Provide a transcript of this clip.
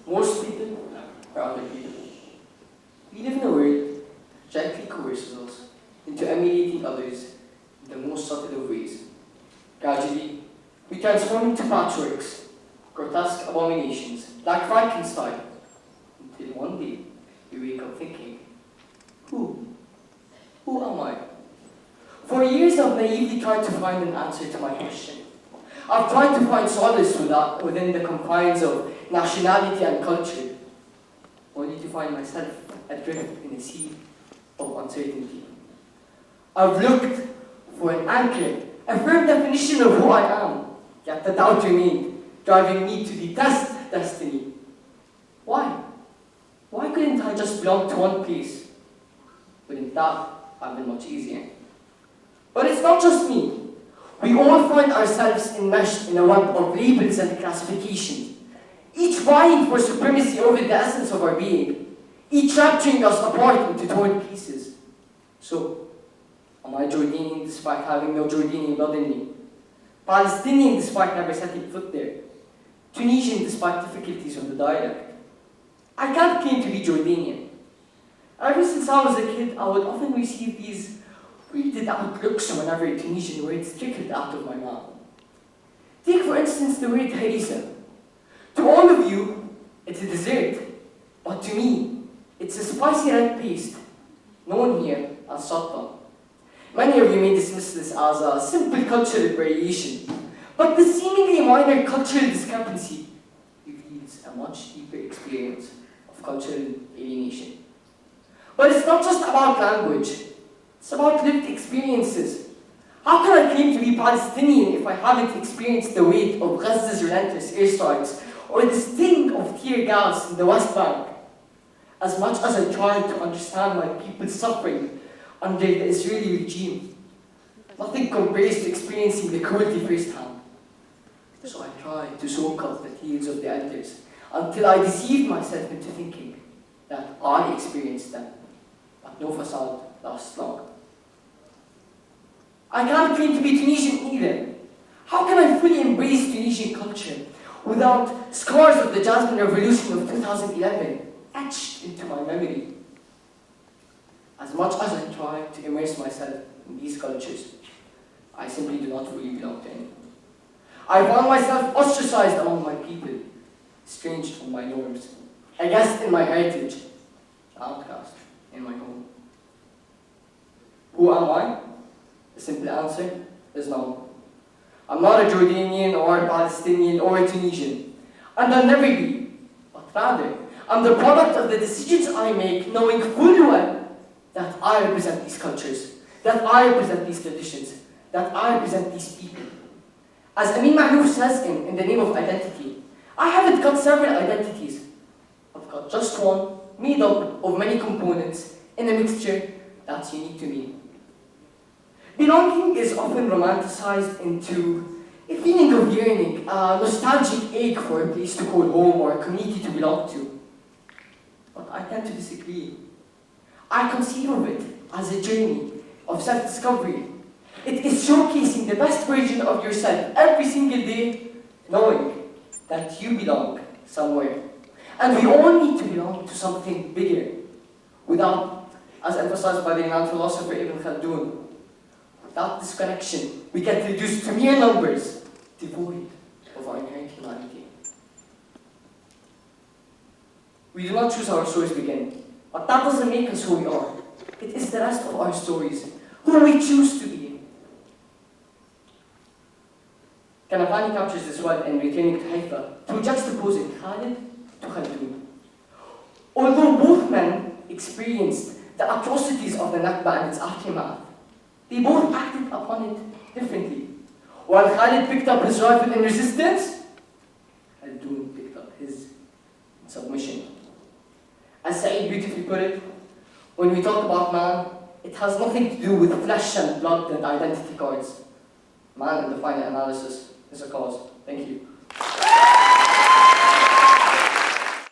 Most people are other people. We live in a world that gently coerces us into emulating others in the most subtle of ways. Gradually, we transform into patchworks, grotesque abominations, like Frankenstein, until one day we wake up thinking, who? Who am I? For years I've naively tried to find an answer to my question. I've tried to find solace within the confines of nationality and culture, only to find myself adrift in a sea of uncertainty. I've looked for an anchor, a firm definition of who I am, yet the doubt remained, driving me to detest destiny. Why? Why couldn't I just belong to one place? Wouldn't that have been much easier? But it's not just me. We all find ourselves enmeshed in a web of labels and classifications, each vying for supremacy over the essence of our being, each rapturing us apart into torn pieces. So, am I Jordanian despite having no Jordanian blood in me? Palestinian despite never setting foot there? Tunisian despite difficulties of the dialect? I can't claim to be Jordanian. Ever since I was a kid, I would often receive these weirded out looks whenever Tunisian words trickled out of my mouth. Take for instance the word harissa. To all of you, it's a dessert, but to me, it's a spicy red paste, known here as shatta. Many of you may dismiss this as a simple cultural variation, but the seemingly minor cultural discrepancy reveals a much deeper experience of cultural alienation. But it's not just about language, it's about lived experiences. How can I claim to be Palestinian if I haven't experienced the weight of Gaza's relentless airstrikes or the sting of tear gas in the West Bank? As much as I tried to understand my people's suffering under the Israeli regime, nothing compares to experiencing the cruelty firsthand. So I tried to soak up the tears of the elders until I deceived myself into thinking that I experienced them, but no facade lasts long. I can't claim to be Tunisian either. How can I fully embrace Tunisian culture without scars of the Jasmine Revolution of 2011 etched into my memory? As much as I try to immerse myself in these cultures, I simply do not fully belong to any. I found myself ostracized among my people, estranged from my norms, a guest in my heritage, an outcast in my home. Who am I? The simple answer is no. I'm not a Jordanian or a Palestinian or a Tunisian, and I'll never be, but rather, I'm the product of the decisions I make, knowing full well that I represent these cultures, that I represent these traditions, that I represent these people. As Amin Maalouf says in The Name of Identity, I haven't got several identities. I've got just one, made up of many components in a mixture that's unique to me. Belonging is often romanticized into a feeling of yearning, a nostalgic ache for a place to call home or a community to belong to. But I tend to disagree. I conceive of it as a journey of self-discovery. It is showcasing the best version of yourself every single day, knowing that you belong somewhere. And we all need to belong to something bigger, without, as emphasized by the renowned philosopher Ibn Khaldun, without this connection, we get reduced to mere numbers, devoid of our inherent humanity. We do not choose how our stories begin, but that doesn't make us who we are. It is the rest of our stories, who we choose to be. Kanafani captures this well in returning to Haifa through juxtaposing Khalid to Khaldun. Although both men experienced the atrocities of the Nakba and its aftermath, they both acted upon it differently. While Khalid picked up his rifle in resistance, Khaldun picked up his in submission. As Saeed beautifully put it, when we talk about man, it has nothing to do with flesh and blood and identity cards. Man, in the final analysis, is a cause. Thank you.